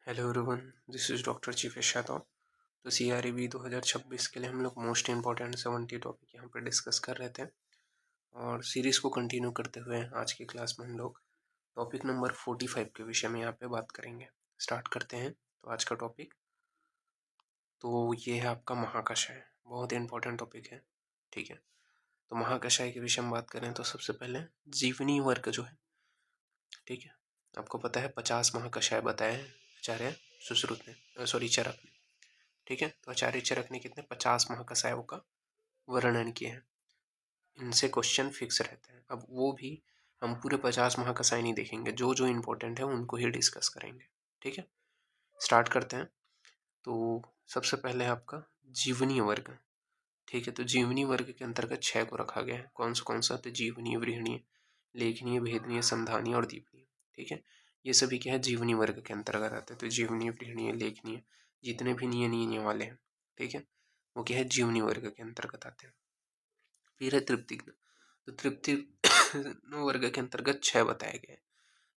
Hello everyone, this is doctor Chifesh Yadav. तो CREB 2026 के लिए हम लोग मोस्ट इम्पॉर्टेंट 70 टॉपिक यहाँ पर डिस्कस कर रहे थे और सीरीज़ को कंटिन्यू करते हुए आज की क्लास में हम लोग टॉपिक नंबर 45 के विषय में यहाँ पे बात करेंगे। स्टार्ट करते हैं। तो आज का टॉपिक तो ये है आपका महाकषाय। बहुत ही इंपॉर्टेंट टॉपिक है, ठीक है। तो महाकषाय के विषय में बात करें तो सबसे पहले जीवनी वर्ग जो है, ठीक है। आपको पता है 50 महाकषाय बताए हैं आचार्य सुश्रुत ने, चरक ने, ठीक है। तो आचार्य चरक ने कितने 50 महाकषायों का वर्णन किया है। इनसे क्वेश्चन फिक्स रहते हैं। अब वो भी हम पूरे 50 महाकषाय नहीं देखेंगे, जो जो इम्पोर्टेंट है उनको ही डिस्कस करेंगे, ठीक है। स्टार्ट करते हैं। तो सबसे पहले आपका जीवनीय वर्ग, ठीक है। तो जीवनी वर्ग के अंतर्गत 6 को रखा गया है। कौन सा? तो जीवनीय, वृहणीय, लेखनीय, भेदनीय, संधानीय और दीपनीय, ठीक है। ये सभी क्या है, जीवनी वर्ग के अंतर्गत आते हैं। तो जीवनीय, वृहणीय, लेखनीय, जितने भी नियन वाले हैं, ठीक है, वो क्या है, जीवनी वर्ग के अंतर्गत आते हैं। फिर है तृप्तिघ्न। तो तृप्तिघ्न वर्ग के अंतर्गत 6 बताए गए।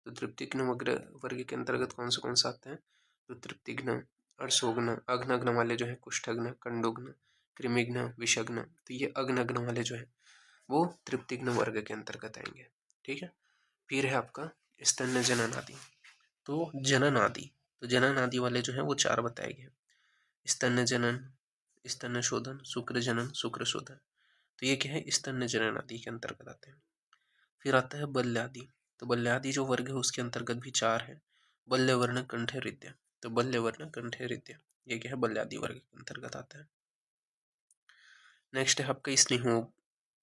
तो तृप्तिघ्न वर्ग के अंतर्गत कौन सा आते हैं? तो तृप्तिघ्न, अर्शोघ्न, अघ्नघ्न वाले जो है, कुष्ठघ्न, कंडोघ्न, कृमिघ्न, विषघ्न। तो ये अघ्नघ्न वाले जो है वो तृप्तिघ्न वर्ग के अंतर्गत आएंगे, ठीक है। फिर है आपका स्तन्य जनन आदि। तो जनन आदि, तो जनन आदि वाले जो है वो 4 बताए गए। स्तन्य जनन, स्तन्य शोधन, शुक्र जनन, शुक्र शोधन। तो ये क्या है, स्तन्य जनन आदि के अंतर्गत आते हैं। फिर आता है बल्यादि। तो बल्यादि जो वर्ग है उसके अंतर्गत भी 4 है। बल्यवर्ण, कंठे, हृदय। तो बल्यवर्ण, कंठे, हृदय, ये क्या है, बल्यादि वर्ग के अंतर्गत आता है। नेक्स्ट है आपका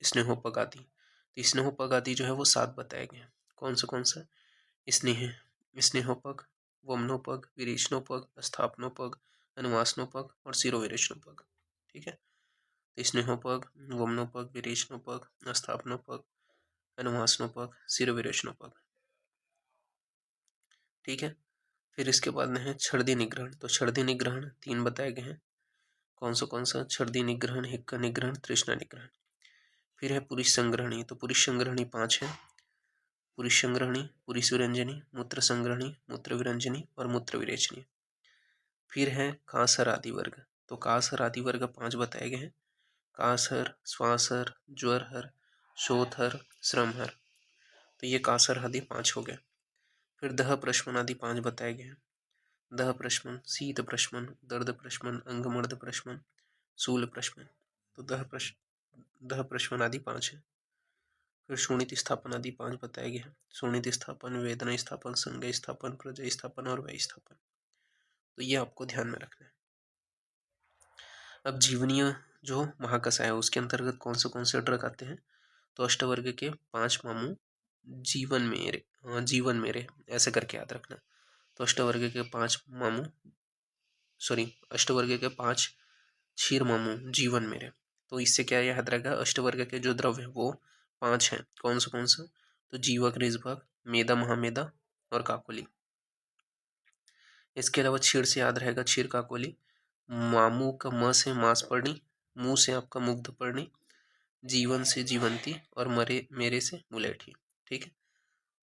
स्नेहोपग आदि। तो स्नेहोपग आदि जो है वो 7 बताए गए हैं। कौन सा? स्नेह, स्नेहोपग, वमनोपग, विरेचनोपग, स्थापनोपग, अनुवासनोपग और शिरोविरेचनोपग, ठीक है। तो स्नेहोपग, वमनोपग, विरेचनोपग, स्थापनोपग, अनुवासनोपग, शिरोविरेचनोपग, ठीक है। फिर इसके बाद में है छर्दी निग्रहण। तो छर्दी निग्रहण 3 बताए गए हैं। कौन सा? छर्दी निग्रहण, हिक्का निग्रहण, तृष्णा निग्रहण। फिर है पुरुष संग्रहणी। तो पुरुष संग्रहणी 5 है। पुरुष संग्रहणी, पुरुष विरंजनी, मूत्र संग्रहणी, मूत्र विरंजनी और मूत्र विरेचनी। फिर है कासर आदि वर्ग। तो कासर आदि वर्ग 5 बताए गए हैं। कासर, श्वासहर, ज्वरहर, शोथहर, श्रमहर। तो ये कासर आदि 5 हो गए। फिर दह प्रश्मन आदि 5 बताए गए हैं। दह प्रश्मन, शीत प्रश्मन, दर्द प्रश्मन, अंगमर्द प्रश्मन, शूल प्रश्मन। तो दह प्रश्मन आदि 5 है। फिर शोणित स्थापन आदि 5 बताए गए हैं। शोणित स्थापन, वेदना स्थापन, संज्ञा स्थापन, प्रजय स्थापन और व्यय स्थापन। तो ये आपको ध्यान में रखना है। अब जीवनीय जो महाकषाय है उसके अंतर्गत कौन से ड्रग आते हैं? तो अष्टवर्ग के 5 मामू जीवन मेरे ऐसे करके याद रखना। तो अष्टवर्ग के 5 क्षीर मामू जीवन मेरे। तो इससे क्या याद रहेगा, अष्टवर्ग के जो द्रव्य है वो 5 हैं। कौन सा? तो जीवक, ऋजभक, मेदा, महामेदा और काकोली। इसके अलावा क्षीर से याद रहेगा क्षीर, काकोली। मामू का म से मांसपर्णी, मुंह से आपका मुग्धपर्णी, जीवन से जीवंती और मेरे से मुलेठी, ठीक है।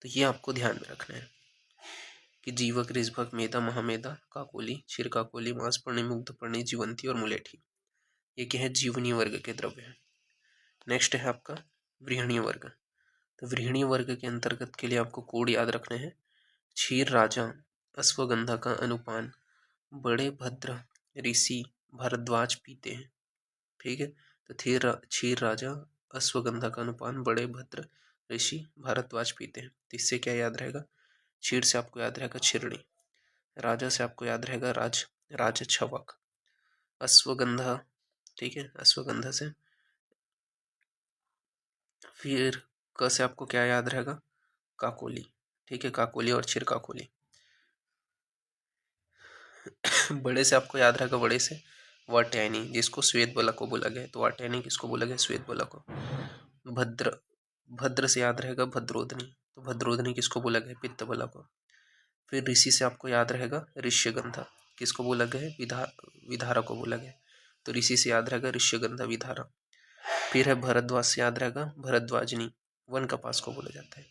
तो ये आपको ध्यान में रखना है कि जीवक, ऋजभक, मेदा, महामेदा, काकोली, क्षीर काकोली, मांसपर्णी, मुग्धपर्णी, जीवंती और मुलेठी, ये क्या है, जीवनीय वर्ग के द्रव्य है। नेक्स्ट है आपका वृहणीय वर्ग। तो वृहणीय वर्ग के अंतर्गत के लिए आपको कोड याद रखने हैं। क्षीर राजा अश्वगंधा का अनुपान बड़े भद्र ऋषि भारद्वाज पीते हैं, ठीक है। तो क्षीर राजा अश्वगंधा का अनुपान बड़े भद्र ऋषि भारद्वाज पीते हैं। तो इससे क्या याद रहेगा, क्षीर से आपको याद रहेगा क्षीरणी, राजा से आपको याद रहेगा राज छवक, अश्वगंधा, ठीक है, अश्वगंधा से। फिर क से आपको क्या याद रहेगा, काकोली, ठीक है, काकोली और क्षीर काकोली। बड़े से आपको याद रहेगा, बड़े से वाटयानी, जिसको श्वेत बला को बोला गया है। तो वाटयानी किसको बोला गया, श्वेत बला को। भद्र से याद रहेगा भद्रोधनी। तो भद्रोधनी किसको बोला गया, पित्त बला को। फिर ऋषि से आपको याद रहेगा ऋष्यगंधा, किसको बोला गया है, विधारा को बोला गया। तो ऋषि से याद रहेगा ऋष्यगंधा, विधारा। फिर है भरद्वाज से याद रहेगा भरद्वाजनी, वन कपास को बोला जाता है।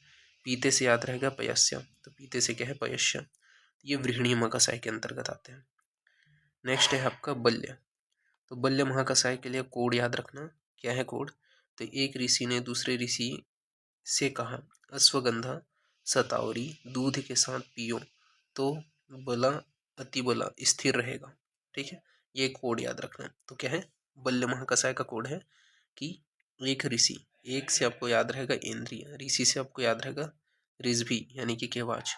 पीते से याद रहेगा पयस्या। तो पीते से क्या है, पयस्या। ये वृहणीय महाकसाय के अंतर्गत आते हैं। नेक्स्ट है आपका बल्य। तो बल्य महाकसाय के लिए कोड याद रखना। क्या है कोड? तो एक ऋषि ने दूसरे ऋषि से कहा, अश्वगंधा सतावरी दूध के साथ पियो तो बला अति बला स्थिर रहेगा। ठीक है, ये कोड याद रखना। तो क्या है? बल्य महाकसाय का कोड है कि एक ऋषि, एक से आपको याद रहेगा इंद्रिय, ऋषि से आपको याद रहेगा रिजभी यानी कि केवाच,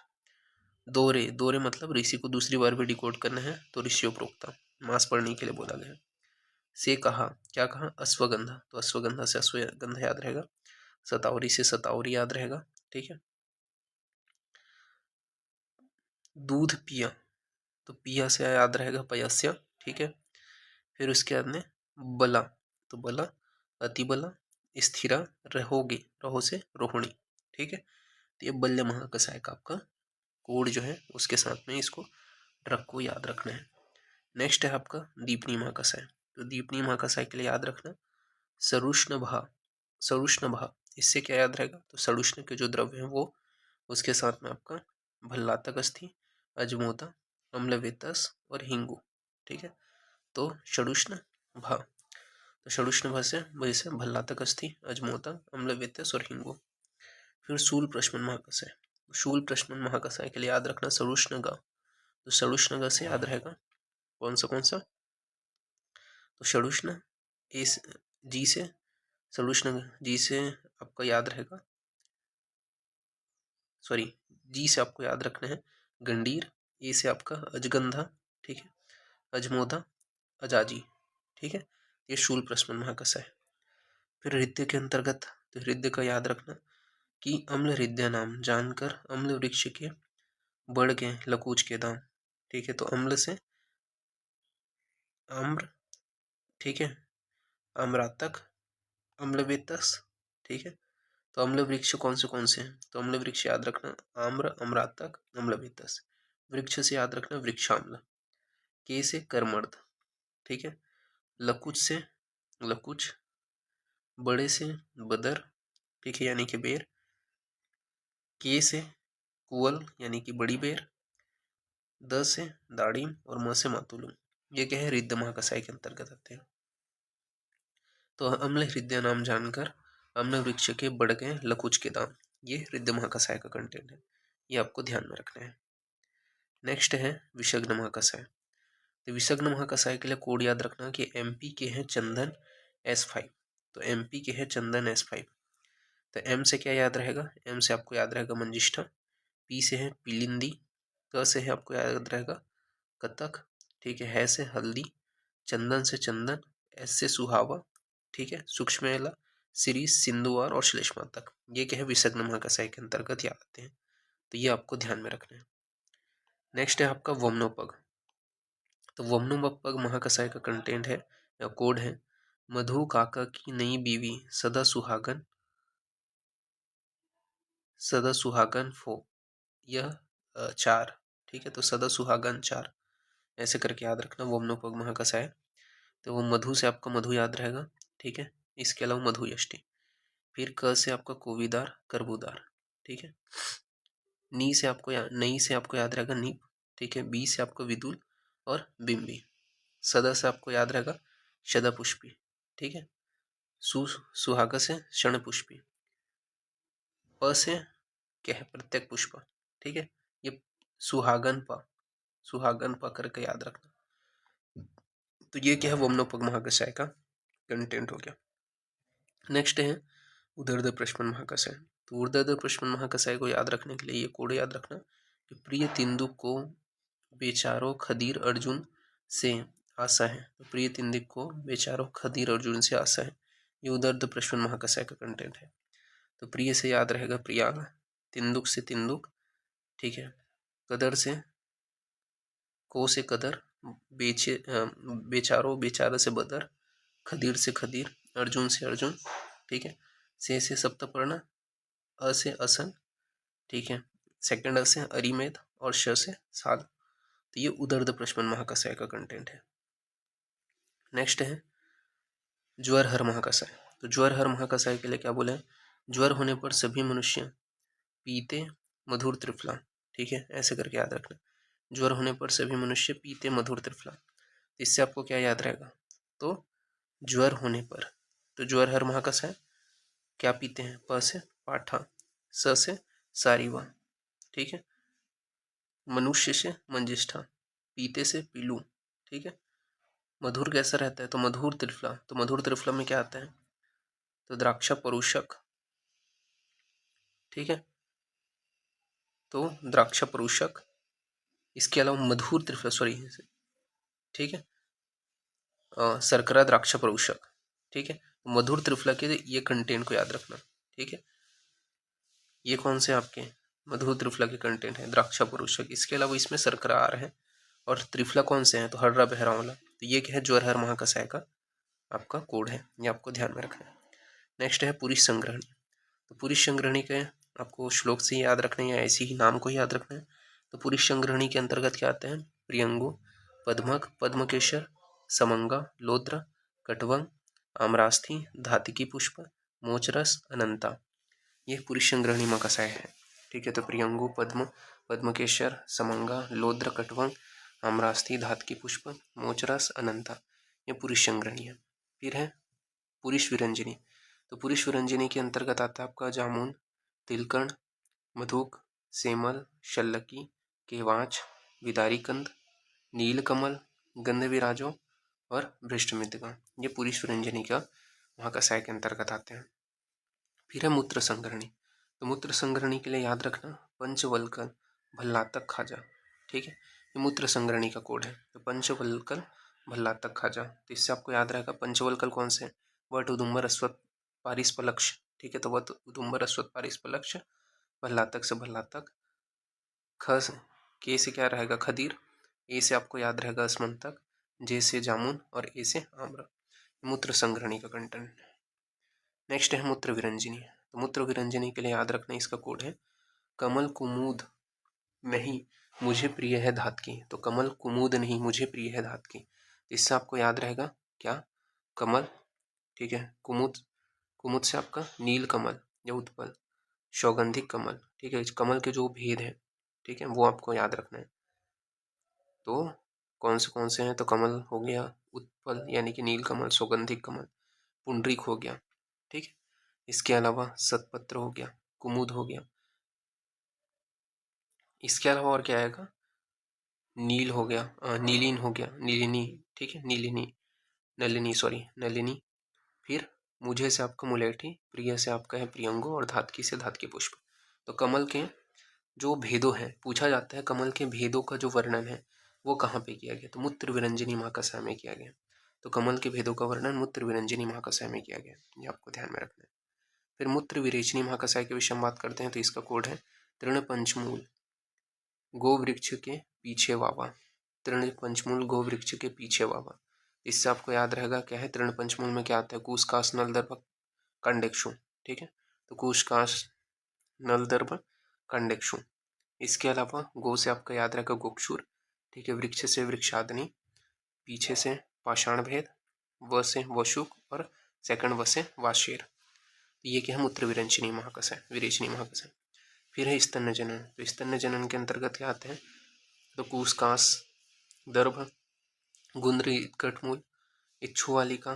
दोरे, दोरे मतलब ऋषि को दूसरी बार भी डिकोड करना है तो ऋषियों प्रोक्ता, मास पढ़ने के लिए बोला गया। से कहा, क्या कहा? अश्वगंधा, तो अश्वगंधा से अश्वगंधा याद रहेगा। सतावरी से सतावरी याद रहेगा। ठीक है, दूध पिया, तो पिया से याद रहेगा पयस्या। ठीक है, फिर उसके बाद में बला, तो बला अति बला स्थिरा रहोगे, रहो से रोहिणी। ठीक है, तो ये बल्य महाकसाय का आपका कोड जो है उसके साथ में इसको रखो, याद रखना है। नेक्स्ट है आपका दीपनी महाकसाय। तो दीपनी महाकसाय के लिए याद रखना सरुष्ण भा, सरुष्ण भा, इससे क्या याद रहेगा? तो सरुष्ण के जो द्रव्य हैं वो, उसके साथ में आपका भल्लातक अस्थि, अजमोता, अम्लवेतस और हिंगू। ठीक है, तो षडुष्ण भा, तो षडुष्ण भा से वैसे भल्लातक अस्थि, अजमोता, अम्लवेतस और हिंगू। फिर शूल प्रश्मन महाकसाय। शूल प्रश्मन महाकसाय के लिए याद रखना सरुष्ण गा, तो सरुष्ण गा से याद रहेगा कौन सा? तो षडुष्ण इस जी से, सरुष्ण जी से आपका याद रहेगा, सॉरी जी से आपको याद रखना है गंडीर, ए से आपका अजगंधा। ठीक है, अजमोदा, अजाजी। ठीक है, ये शूल प्रश्मन महाकसाय है। फिर हृदय के अंतर्गत, तो हृदय का याद रखना कि अम्ल हृदय नाम जानकर अम्ल वृक्ष के बढ़ गए लकूच के दाम। ठीक है, तो अम्ल से आम्र, ठीक है, आम्रातक, अम्लवेतस। ठीक है, तो अम्ल वृक्ष कौन से हैं? तो अम्ल वृक्ष याद रखना आम्र, अम्रातक, अम्लवेतस। वृक्ष से याद रखना वृक्षाम्ल। के से कर्मर्द। ठीक है, लकुच से लकुच, बड़े से बदर। ठीक है, यानी कि बेर। के से कुवल यानी कि बड़ी बेर। द से दाड़िम और म से मातुलम। ये क्या है? हृदय महाकसाय के अंतर्गत आते हैं। तो अम्ल हृदय नाम जानकर अम्ल वृक्ष के बढ़ गए लकुच के दाम, ये हृदय महाकसाय का कंटेंट है, ये आपको ध्यान में रखना है। नेक्स्ट है विषग्न महाकसाय। तो विषग्न महाकसाय के लिए कोड याद रखना कि एमपी के हैं चंदन S5, तो एमपी के हैं चंदन S5। तो एम से क्या याद रहेगा? एम से आपको याद रहेगा मंजिष्ठा। पी से है पिलिंदी। क से है आपको याद रहेगा कथक। ठीक है से हल्दी। चंदन से चंदन। एस से सुहावा। ठीक है, सूक्ष्मेला, सिरी, सिंधुवार और श्लेष्मा तक, ये क्या है? विषग्न महाकसाय के अंतर्गत याद आते हैं, तो ये आपको ध्यान में रखना है। नेक्स्ट है आपका वमनोपग। तो वमनोपग महाकसाय का कंटेंट है या कोड है मधु काका की नई बीवी सदा सुहागन फो, यह 4। ठीक है, तो सदा सुहागन 4 ऐसे करके याद रखना वमनोपग महाकसाय। तो वो मधु से आपका मधु याद रहेगा। ठीक है, इसके अलावा मधु यष्टि। फिर क से आपका कोविदार, करबूदार। ठीक है, नी से आपको नई से आपको याद रहेगा नीप। ठीक है, बी से आपको विदुल और बिम्बी। सदा से आपको याद रहेगा शदा पुष्पी। ठीक है, सुहागा से क्षण पुष्पी। प से क्या है? प्रत्येक पुष्प। ठीक है, ये सुहागन पा करके याद रखना। तो ये क्या है? वमनोपग महाकसाय का कंटेंट हो गया। नेक्स्ट है उदर्द प्रश्मन महाकसाय। तो उदर्द प्रश्मन महाकसाय को याद रखने के लिए ये कोड याद रखना कि प्रिय तिंदुक को बेचारो खदीर अर्जुन से आशा है। तो प्रिय तिंदुक को बेचारो खदीर अर्जुन से आशा है, ये उदर्द प्रश्मन महाकसाय का कंटेंट है। तो प्रिय से याद रहेगा प्रियाग। तिंदुक से तिंदुक। ठीक है, कदर से को से कदर। बेचारो बेचारा से बदर। खदीर से खदीर। अर्जुन से अर्जुन। ठीक है, से सप्तपर्ण। अ से असन। ठीक है, सेकंड अ से अरिमेद और श से साल। तो ये उदर्द प्रश्मन महाकसाय का कंटेंट है। नेक्स्ट है ज्वर हर महाकसाय। तो ज्वर हर महाकसाय के लिए क्या बोले? ज्वर होने पर सभी मनुष्य पीते मधुर त्रिफला। ठीक है, ऐसे करके याद रखना। ज्वर होने पर सभी मनुष्य पीते मधुर त्रिफला। इससे आपको क्या याद रहेगा? तो ज्वर होने पर, तो ज्वर हर महाकस है, क्या पीते हैं? प से पाठा, स से सारीवा, ठीक है, मनुष्य से मंजिष्ठा, पीते से पीलू, ठीक है। मधुर कैसा रहता है? तो मधुर त्रिफला। तो मधुर त्रिफला में क्या आता है? तो द्राक्षा परुषक, ठीक है, तो द्राक्षा परुषक, इसके अलावा मधुर त्रिफला, सॉरी, ठीक है, शर्करा द्राक्षा परुषक, ठीक है। मधुर त्रिफला के ये कंटेंट को याद रखना, ठीक है। ये कौन से आपके मधुर त्रिफला के कंटेंट है? द्राक्षा परुषक। इसके अलावा इसमें शर्करा आ रहा है, और त्रिफला कौन से हैं? तो हर्रा बहरा वाला। तो ये क्या है? ज्वर हर महाकसाय का आपका कोड है, ये आपको ध्यान में रखना है। नेक्स्ट है पुरुष संग्रहणी। तो पुरुष संग्रहणी के आपको श्लोक से याद रखना है या ऐसे ही नाम को ही याद रखना है। तो पुरुष संग्रहणी के अंतर्गत क्या आते हैं? प्रियंगु, पद्मक, पद्मकेशर, समंगा, लोद्र, कटवंग, आम्रास्थि, धातिकी पुष्प, मोचरस, अनंता, ये पुरुष संग्रहणी महाकसाय है, ठीक है। तो प्रियंगु, पद्म, पद्मकेशर, समंगा, लोद्र, कटवंग, आम्रास्थि, धातकी पुष्प, मोचरस, अनंता, ये पुरुष संग्रहणी है। फिर है पुरुष विरंजनी। तो पुरुष विरंजनी के अंतर्गत आता है आपका जामुन, तिलकर्ण, मधुक, सेमल, शल्लकी, केवाच, विदारीकंद, नीलकमल, गंधविराजो और भ्रष्टमृतका, ये पुरुष विरंजनी का महाकसाय के अंतर्गत आते हैं। फिर है मूत्र संग्रहणी। तो मूत्र संग्रहणी के लिए याद रखना पंचवल्कल, भल्लातक खाजा, ठीक है, ये मूत्र संग्रहणी का कोड है। तो पंचवल्कल, भल्लातक खाजा, तो इससे आपको याद रहेगा पंचवल्कल कौन से? वट, उदुम्बर, अश्वत्थ, पारिस्पलक्ष, ठीक है। तो वट, उदुम्बर, अश्वत्थ, पारिस्पलक्ष, भल्लातक से भल्लातक, ख के से क्या रहेगा? खदीर, ए से आपको याद रहेगा अस्मंतक, जे से जामुन और ए से आम्र, मूत्र संग्रहणी का कंटेंट। नेक्स्ट है मूत्र विरंजनी। तो मूत्र विरंजनी के लिए याद रखना इसका कोड है कमल कुमुद नहीं मुझे प्रिय है धात की। तो कमल कुमुद नहीं मुझे प्रिय है धात की, इससे आपको याद रहेगा क्या? कमल, ठीक है, कुमुद, कुमुद से आपका नील कमल या उत्पल, सौगंधिक कमल, ठीक है। कमल के जो भेद हैं, ठीक है, वो आपको याद रखना है। तो कौन से हैं? तो कमल हो गया, उत्पल यानी कि नील कमल, सौगंधिक कमल, पुंडरीक हो गया, ठीक है। इसके अलावा सतपत्र हो गया, कुमुद हो गया, इसके अलावा और क्या आएगा? नील हो गया, नीलिन हो गया, नीलिनी, ठीक है, नीलिनी, नलिनी, सॉरी, नलिनी। फिर मुझे से आपका मुलेठी, प्रिय से आपका है प्रियंगो और धातकी से धातकी पुष्प। तो कमल के जो भेदों हैं, पूछा जाता है कमल के भेदों का जो वर्णन है वो कहाँ पे किया गया? तो मूत्र विरंजनी महाकसाय में किया गया। तो कमल के भेदों का वर्णन मूत्र विरंजनी महाकसाय में किया गया, ये आपको ध्यान में रखना है। फिर मूत्र विरेचनी महाकसाय के विषय में बात करते हैं। तो इसका कोड है तृण पंचमूल, गो वृक्ष के पीछे वावा, तृण पंचमूल गो वृक्ष के पीछे वावा। इससे आपको याद रहेगा क्या है? तृण पंचमूल में क्या आता है? कूसकास, नलदर्भ, कंडेक्षु, ठीक है। तो कूसकास, नलदर्भ, कंडेक्षु। इसके अलावा गो से आपका याद रहेगा गोक्षुर, ठीक है, वृक्ष से वृक्षादनी, पीछे से पाषाण भेद, व से वशुक और सेकंड व से वाशेर। ये क्या है? मूत्र विरंचनी महाकसाय, विरेचनी महाकसाय। फिर है स्तन्य जनन। तो स्तन्य जनन के अंतर्गत क्या आते हैं? तो कूसकास, दर्भ, गुंद्री, कटमूल, इच्छुवालिका,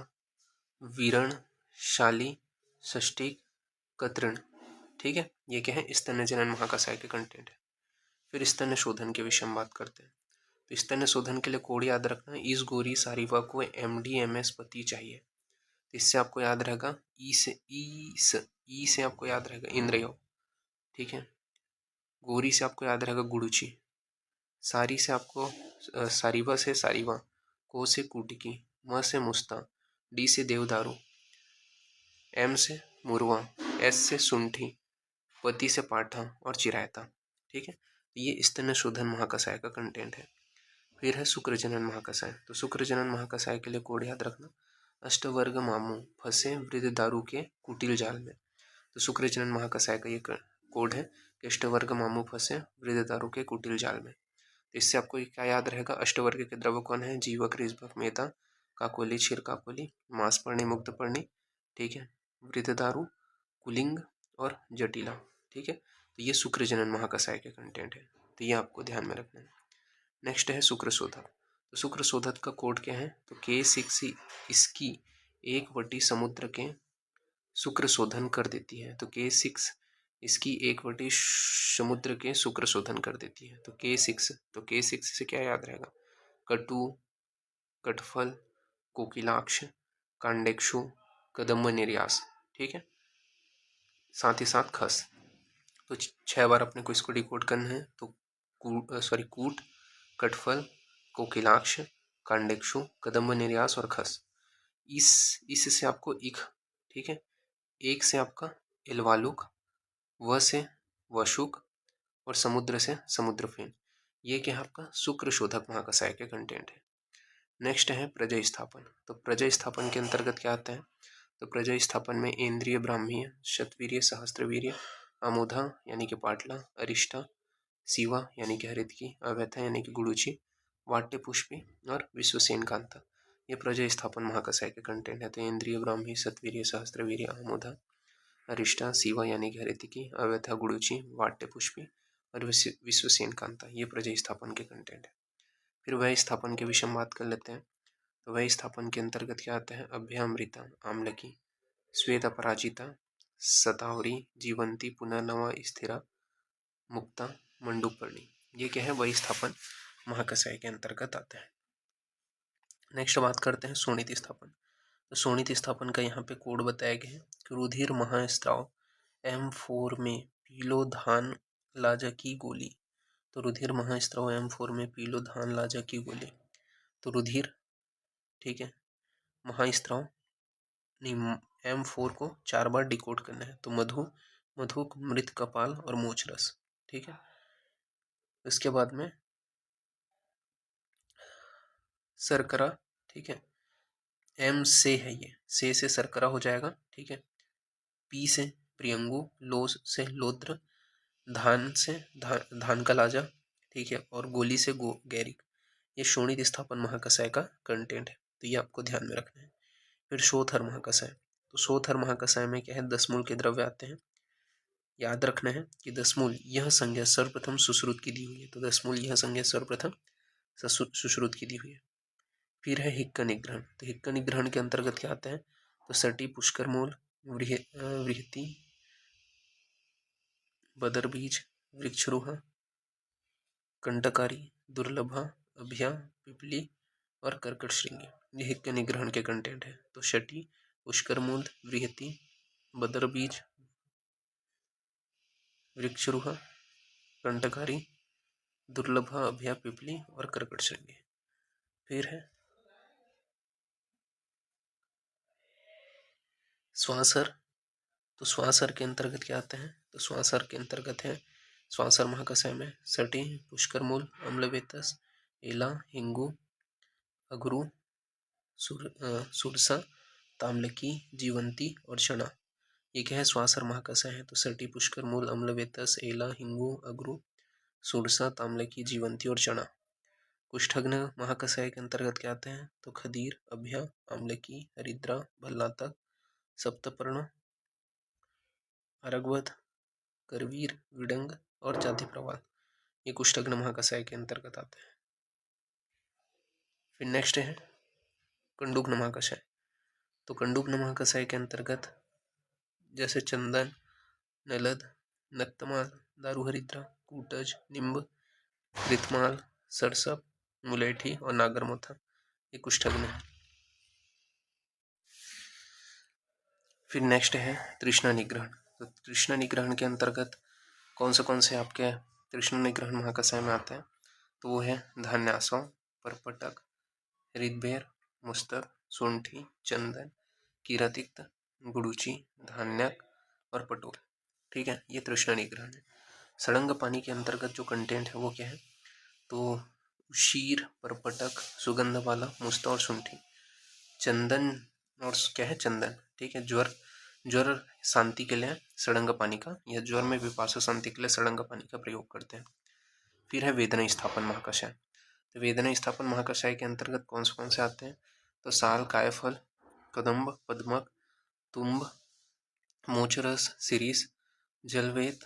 वीरण, शाली, षष्टिक, कतृण, ठीक है। ये क्या है? स्तन्य जनन महाकसाय के कंटेंट है। फिर स्तन्य शोधन के विषय में बात करते हैं। तो स्तन्य शोधन के लिए कोड याद रखना है इस गोरी सारिवा को MDMS पति चाहिए। तो इससे आपको याद रहेगा ई से आपको याद रहेगा इंद्रयो, ठीक है। गोरी से आपको याद रहेगा गुड़ुची, सारी से आपको सारिवा से सारिवा, को से कुटकी, म से मुस्ता, डी से देवदारू, एम से मुरवा, एस से सुंठी, पति से पाठा और चिरायता, ठीक है। ये स्तन्य शोधन महाकसाय का कंटेंट है। फिर है शुक्रजनन महाकसाय। तो शुक्रजनन महाकसाय के लिए कोड याद रखना अष्टवर्ग मामू फंसे वृद्ध दारू के कुटिल जाल में। तो शुक्रजनन महाकसाय का ये कोड है कि अष्टवर्ग मामू फंसे वृद्ध दारू के कुटिल जाल में। तो इससे आपको क्या याद रहेगा? अष्टवर्ग के द्रव्य कौन है? जीवक, ऋषभक, मेधा, काकोली, क्षीर काकोली, मांसपर्णी, मुक्तपर्णी, ठीक है, वृद्धदारु, कुलिंग और जटिला, ठीक है। तो ये शुक्रजनन महाकसाय के कंटेंट है, तो ये आपको ध्यान में रखना है। नेक्स्ट है शुक्रशोधक। तो शुक्रशोधक का कोड क्या है? तो K6 इसकी 1/, समुद्र के शुक्र शोधन कर देती है। तो K6 इसकी 1/, समुद्र के शुक्र शोधन कर देती है। तो K6 से क्या याद रहेगा? कटु, कटफल, कोकिलाक्ष, कांडेक्षु, कदम्ब निर्यास। ठीक है, साथ ही साथ खस। तो 6 बार अपने को इसको डिकोड करना है। तो कूट, कटफल, कोकिलाक्ष, कांडेक्षु, कदम्ब निर्यास और खस। इससे आपको इख, ठीक है, एक से आपका इलवालुक, व से वशुक और समुद्र से समुद्रफेन। ये क्या है? आपका शुक्र शोधक महाकषाय के कंटेंट है। नेक्स्ट है प्रजय स्थापन। तो प्रजय स्थापन के अंतर्गत क्या आता है? तो प्रजय स्थापन में इंद्रिय ब्राह्मीय, शतवीर्य, सहस्त्रवीर्य, आमोधा यानी कि पाटला, अरिष्टा, शिवा यानी कि हरितकी, अव्यथा यानी कि गुड़ुची, वाट्य पुष्पी और विश्वसेन कांता। ये प्रजय स्थापन महाकषाय के कंटेंट है। तो इंद्रिय ब्राह्मी, सतवीर्य, सहस्त्रवीर्य, आमोधा, अरिष्टा, शिवा यानी कि हरितकी, अव्यथा, गुड़ुची, वाट्य पुष्पी और विश्वसेन कांता। ये प्रजय स्थापन के कंटेंट है। फिर वह स्थापन के विषय में बात कर लेते हैं। तो वह स्थापन के अंतर्गत क्या आता है? अभ्यामृता, आम्लकी, श्वेत अपराजिता, सतावरी, जीवंती, पुनर्नवा, स्थिरा, मुक्ता, मंडूपर्णी। ये क्या है? वही स्थापन महाकषाय के अंतर्गत आता है। नेक्स्ट बात करते हैं शोणित स्थापन। तो शोणित स्थापन का यहाँ पे कोड बताया गया है कि रुधिर महास्त्राव M4 में पीलोधान लाजा की गोली। तो रुधिर महास्त्राव M4 में पीलोधान लाजा की गोली। तो रुधिर, ठीक है, महास्त्राव नहीं, M4 को 4 बार डिकोड करना है। तो मधु, मृत कपाल और मोचरस। ठीक है, इसके बाद में सरकरा, ठीक है, M से है, ये से सरकरा हो जाएगा। ठीक है, पी से प्रियंगु, लो से लोद्र, धान से धान का लाजा, ठीक है, और गोली से गैरिक। ये शोणित स्थापन महाकषाय का कंटेंट है। तो ये आपको ध्यान में रखना है। फिर शोथर महाकषाय। तो शोथर महाकषाय में क्या है? 10 मूल के द्रव्य आते हैं। याद रखना है कि 10 मूल यह संज्ञा सर्वप्रथम सुश्रुत की दी हुई है। तो 10 मूल यह संज्ञा सर्वप्रथम सुश्रुत की दी हुई है। फिर है हिक्का निग्रहण। तो हिक्का निग्रहण के अंतर्गत क्या आता है? तो सटी, पुष्कर मूल, वृहति, बदरबीज, वृक्षरूहा, कंटकारी, दुर्लभा, अभ्या, पिपली और कर्कट श्रृंगी। ये हिक्का निग्रहण के कंटेंट है। तो शटी, पुष्कर मूल, वृहति, बदरबीज, वृक्षरूहा, कंटकारी, दुर्लभा, अभ्या, पिपली और कर्कट श्रृंगी। फिर है श्वासर। तो श्वासर के अंतर्गत क्या आते हैं? तो श्वासर के अंतर्गत है श्वासर महाकषाय में सटी, पुष्कर मूल, अम्लवेतस, एला, हिंगू, अगरू, सुरसा, ताम्लकी, जीवंती और चना। ये क्या है? श्वासर महाकषाय है। तो सटी, पुष्कर मूल, अम्लवेतस, एला, हिंगू, अगरू, सुरसा, ताम्लकी, जीवंती और चना। कुष्ठग्न महाकषाय के अंतर्गत क्या आते हैं? तो खदीर, अभ्या, आम्लकी, हरिद्रा, भल्लातक, सप्तपर्ण, अरगवत, करवीर, विडंग और जाति प्रवाल। ये कुष्ठग्न महाकषाय के अंतर्गत आते हैं। फिर नेक्स्ट है कंडुग्न महाकषाय। तो कंडुग्न महाकषाय के अंतर्गत जैसे चंदन, नलद, नक्तमाल, दारूहरिद्रा, कूटज, निम्ब, रितमाल, सरसप, मुलेठी और नागरमोथा, ये कुष्ठग्न है। फिर नेक्स्ट है तृष्णा निग्रहण। तो तृष्णा निग्रहण के अंतर्गत कौन से आपके तृष्णा निग्रहण महाकषाय में आते हैं? तो वो है धान्यासव, परपटक, हृदबेर, मुस्तक, सोंठी, चंदन, कीरातिक्त, गुड़ुची, धान्यक और पटोल। ठीक है, ये तृष्णा निग्रहण है। सड़ंग पानी के अंतर्गत जो कंटेंट है वो क्या है? तो शीर, परपटक, सुगंध वाला, मुस्ता और शुंठी, चंदन और क्या है? चंदन। ठीक है, ज्वर शांति के लिए सड़ंग पानी का, या ज्वर में विपाशा शांति के लिए सड़ंग पानी का प्रयोग करते हैं। फिर है वेदना स्थापन महाकषाय। तो वेदना स्थापन महाकषाय के अंतर्गत कौन से आते हैं? तो साल, कायफल, कदम्ब, पद्मक, तुम्ब, मोचरस, सिरीस, जलवेद,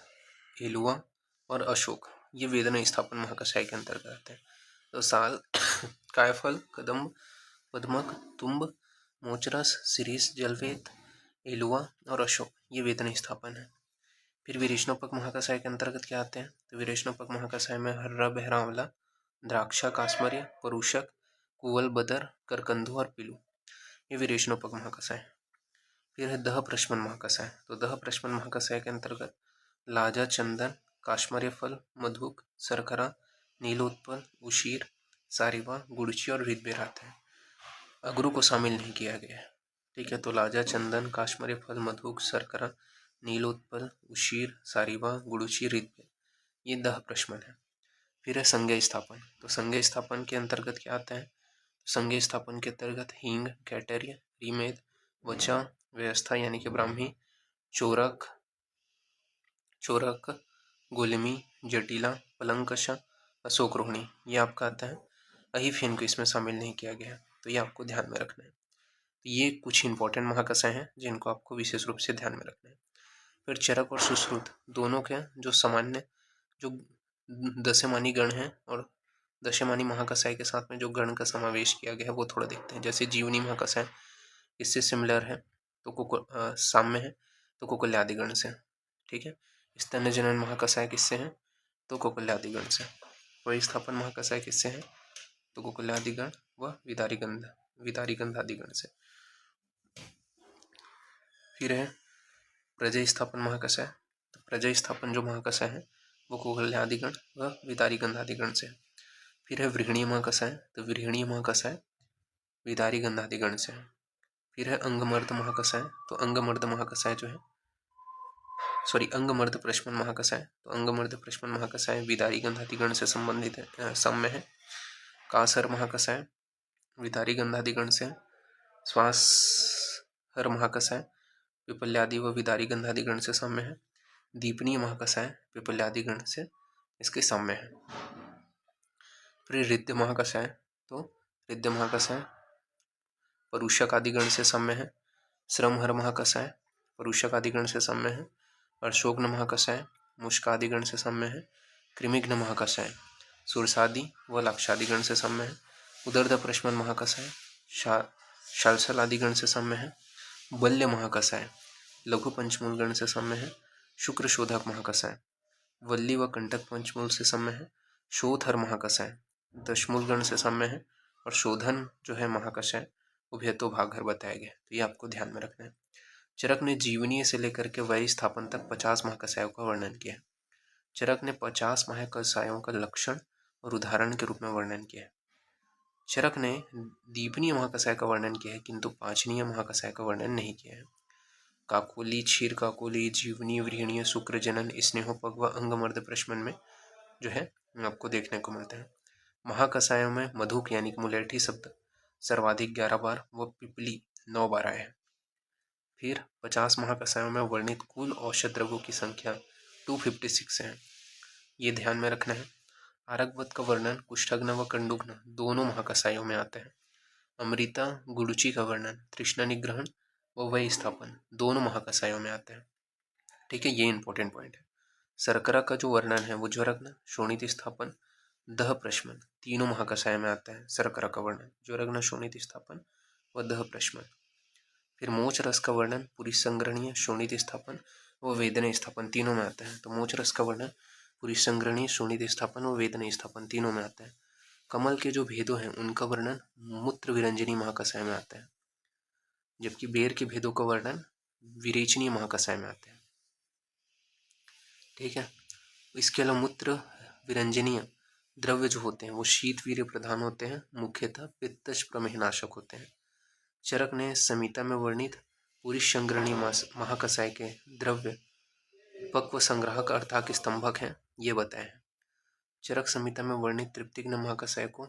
एलुआ और अशोक। ये वेदना स्थापन महाकषाय के अंतर्गत आते हैं। तो साल, कायफल, कदम्ब, पद्मक, तुम्ब, मोचरस, सिरीस, जलवेद, एलुआ और अशोक ये वेदन स्थापन है। फिर विरेचनोपक महाकसाय के अंतर्गत क्या आते हैं? तो विरेचनोपक महाकसाय में हर्रा, बहरावला, द्राक्षा, कास्मर्य, परूषक, कुवल, बदर, करकंधु और पिलू ये विरेचनोपक महाकसाय। फिर है दह प्रश्मन महाकसाय। तो दह प्रश्मन महाकसाय के अंतर्गत लाजा, चंदन, काश्मर्य फल, मधुक, सरकरा, नीलोत्पल, उशीर, सारिवा, गुड़ची और ऋग्वेद आते हैं। अगरू को शामिल नहीं किया गया है। ठीक है, तो लाजा, चंदन, काश्मर्य फल, मधुक, सरकरा, नीलोत्पल, उशीर, सारिवा, गुड़ची, ऋग्वेद ये दह प्रश्मन है। फिर है संज्ञा स्थापन। तो संज्ञा स्थापन के अंतर्गत क्या आता है? संज्ञा स्थापन के अंतर्गत हींग, कैटर्य, रीमेद, वचा, व्यवस्था यानी कि ब्राह्मी, चोरक, गुलमी, जटिला, पलंकशा, अशोक रोहिणी ये आपका आता है। अहिफेन को इसमें शामिल नहीं किया गया, तो ये आपको ध्यान में रखना है। ये कुछ इंपॉर्टेंट महाकसाय हैं जिनको आपको विशेष रूप से ध्यान में रखना है। फिर चरक और सुश्रुत दोनों के जो सामान्य जो दशमानी गण हैं और दशमानी महाकसाय के साथ में जो गण का समावेश किया गया है वो थोड़ा देखते हैं। जैसे जीवनी महाकसाय इससे सिमिलर है, तो साम्य है, तो कुकुल्यादि गण से। ठीक है, स्तन्य जनन महाकसाय किससे हैं? तो कुकुल्यादि गण से। वही स्थापन महाकसाय किससे हैं? तो कुकुल्यादि गण व विदारीगंध आदि गण से। फिर है प्रजय स्थापन महाकसाय। तो प्रजय स्थापन जो महाकसाय है वो कुकुल्यादि गण व विदारीगंध आदि गण से। फिर है वृहणीय महाकसाय। तो वृहणीय महाकसाय विदारीगंध आदि गण से। फिर है अंगमर्द महाकसाय। तो अंगमर्द महाकसाय जो है अंगमर्द प्रश्मन महाकसाय। तो अंगमर्द प्रश्मन महाकसाय विदारीगंध आदि गण से संबंधित है, साम्य है। कासर महाकसाय विदारीगंध आदि गण से। श्वास हर महाकसाय पिपल्यादि व विदारीगंध आदि गण से साम्य है। दीपनीय महाकसाय पिपल्यादि गण से इसके साम्य है। फिर रिद्ध महाकसाय। तो रिद्ध महाकसाय परुषक आदि गण से साम्य है। श्रमहर महाकसाय परुषक आदि गण से साम्य है। अर्शोग्न महाकसाय मुष्कादि गण से साम्य है। कृमिघ्न महाकसाय सुरसादि व लाक्षादि गण से साम्य है। उदर्द प्रश्मन महाकसाय शालसल आदि गण से साम्य है। बल्य महाकसाय लघु पंचमूल गण से साम्य है। शुक्र शोधक महाकसाय वल्ली व कंटक पंचमूल से साम्य है। शोधहर महाकसाय दशमूल गण से साम्य है। और शोधन जो है महाकसाय उभयतो भागहर बताया गया, तो ये आपको ध्यान में रखना है। चरक ने जीवनीय से लेकर के वय स्थापन तक 50 महाकसायों का वर्णन किया है। चरक ने 50 महाकसायों का लक्षण और उदाहरण के रूप में वर्णन किया है। चरक ने दीपनीय महाकसाय का वर्णन किया है किंतु पांचनीय महाकसाय का वर्णन नहीं किया है। काकोली, क्षीर काकोली, जीवनी, वृहणीय, शुक्र जनन, स्नेहोपग व अंगमर्द प्रश्मन में जो है आपको देखने को मिलते हैं। महाकसायों में मधुक यानी मुलेठी शब्द सर्वाधिक 11 बार व पिपली 9 बार आए हैं। फिर 50 महाकसायों में वर्णित कुल औषध द्रव्यों की संख्या 256 है, ये ध्यान में रखना है। आरकवत का वर्णन कुष्ठग्न व कंडुग्न दोनों महाकसायों में आते हैं। अमृता गुरुचि का वर्णन तृष्णा निग्रहण व वय स्थापन दोनों महाकसायों में आते हैं। ठीक है, ये इंपॉर्टेंट पॉइंट है। शर्करा का जो वर्णन है वो ज्वरग्न शोणित स्थापन दह प्रश्मन तीनों महाकसाय में आता है। शर्करा का वर्णन ज्वरग्न शोणित स्थापन व दह प्रश्मन। फिर मोच रस का वर्णन पुरी संग्रहणीय शोणित स्थापन व वेदन स्थापन तीनों में आता है। तो मोच रस का वर्णन पुरी संग्रहणीय शोणित स्थापन व वेदन स्थापन तीनों में आता है। कमल के जो भेदों हैं उनका वर्णन मूत्र विरंजनी महाकसाय में आता है, जबकि बेर के भेदों का वर्णन विरेचनीय महाकसाय में आता है। ठीक है, इसके अलावा मूत्र विरंजनीय द्रव्य जो होते हैं वो शीत वीर्य प्रधान होते हैं, मुख्यतः पित्तज प्रमेहनाशक होते हैं। चरक ने संहिता में वर्णित पूरी संग्रहणी महाकसाय के द्रव्य पक्व संग्राहक अर्थात स्तंभक हैं, ये बताए हैं। चरक संहिता में वर्णित तृप्तिग्न महाकसाय को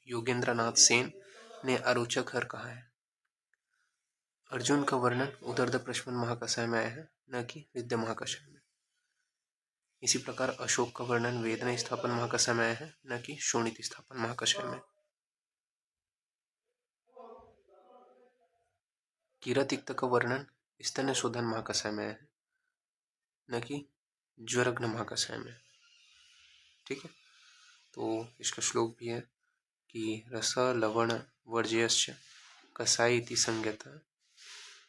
योगेंद्रनाथ सेन ने अरोचक हर कहा है। अर्जुन का वर्णन उदर्द प्रश्मन महाकसाय में आया है, न कि विद्या महाकसाय में। इसी प्रकार अशोक का वर्णन वेदना स्थापन महाकसाय में आया है, न कि शोणित स्थापन महाकसाय में। कीरातिक्त का वर्णन स्तन्य शोधन महाकसाय में आया है, न कि ज्वरग्न महाकसाय में। ठीक है, तो इसका श्लोक भी है कि रस लवण वर्ज्यश्च कषाय इति संज्ञता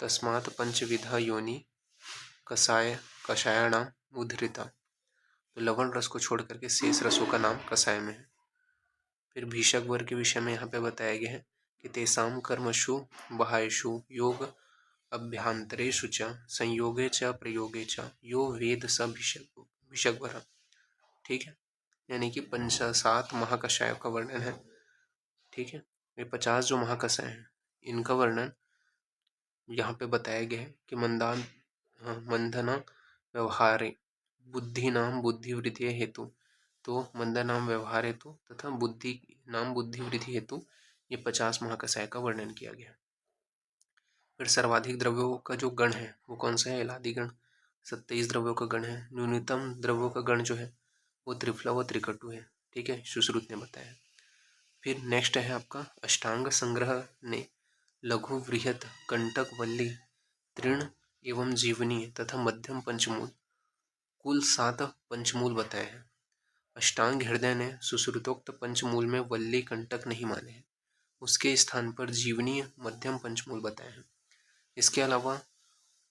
तस्मात् पंचविधा योनि कषायाणाम उद्धृता। तो लवण रस को छोड़ करके शेष रसों का नाम कषाय में है। फिर भीषक वर्ग के विषय में यहाँ पे बताया गया है कि तेसाम कर्मसु बाह्येषु योग अभ्यांतरेषु च संयोगे च प्रयोगे च यो वेद स भीषक वर्ग। ठीक है, यानी कि 7 महाकषायों का वर्णन है। ठीक है, ये 50 जो महाकषाय हैं इनका वर्णन यहाँ पे बताया गया है कि मंदना व्यवहारे बुद्धि नाम बुद्धिवृत्ति हेतु, तो मंदा नाम व्यवहार हेतु तथा बुद्धि नाम बुद्धिवृत्ति हेतु ये 50 महाकषाय का वर्णन किया गया। फिर सर्वाधिक द्रव्यों का जो गण है वो कौन सा है? एलादि गण 27 द्रव्यों का गण है। न्यूनतम द्रव्यों का गण जो है वो त्रिफला व त्रिकटु है। ठीक है, सुश्रुत ने बताया। फिर नेक्स्ट है आपका अष्टांग संग्रह ने लघु बृहत कंटक वल्ली तृण एवं जीवनी तथा मध्यम पंचमूल कुल 7 पंचमूल बताए हैं। अष्टांग हृदय ने सुश्रुतोक्त पंचमूल में वल्ली कंटक नहीं माने हैं, उसके स्थान पर जीवनीय मध्यम पंचमूल बताए हैं। इसके अलावा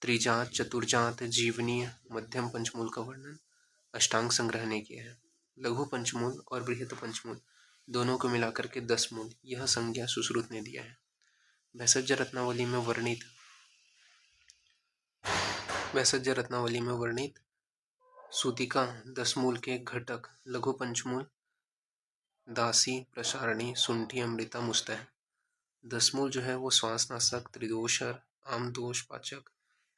त्रिजात चतुर्जात जीवनीय मध्यम पंचमूल का वर्णन अष्टांग संग्रह ने किया है। लघु पंचमूल और बृहत पंचमूल दोनों को मिलाकर के 10 मूल, यह संज्ञा सुश्रुत ने दिया है। भैषज रत्नावली में वर्णित सूतिका 10 मूल के घटक लघु पंचमूल दासी प्रसारणी शुंठी अमृता मुस्तह। 10 मूल जो है वो श्वासनाशक त्रिदोषर आमदोष पाचक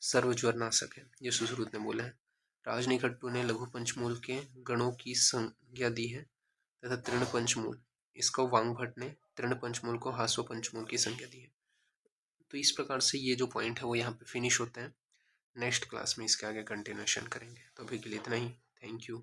सर्वज्वरनाशक है, ये सुश्रुत ने बोला है। राजनिकट्टू ने लघु पंचमूल के गणों की संज्ञा दी है तथा तृण पंचमूल, इसको वांगभट्ट ने तृण पंचमूल को हास्व पंचमूल की संज्ञा दी है। तो इस प्रकार से ये जो पॉइंट है वो यहाँ पे फिनिश होते हैं। नेक्स्ट क्लास में इसके आगे कंटिन्यूएशन करेंगे। तो अभी के लिए इतना ही। Thank you.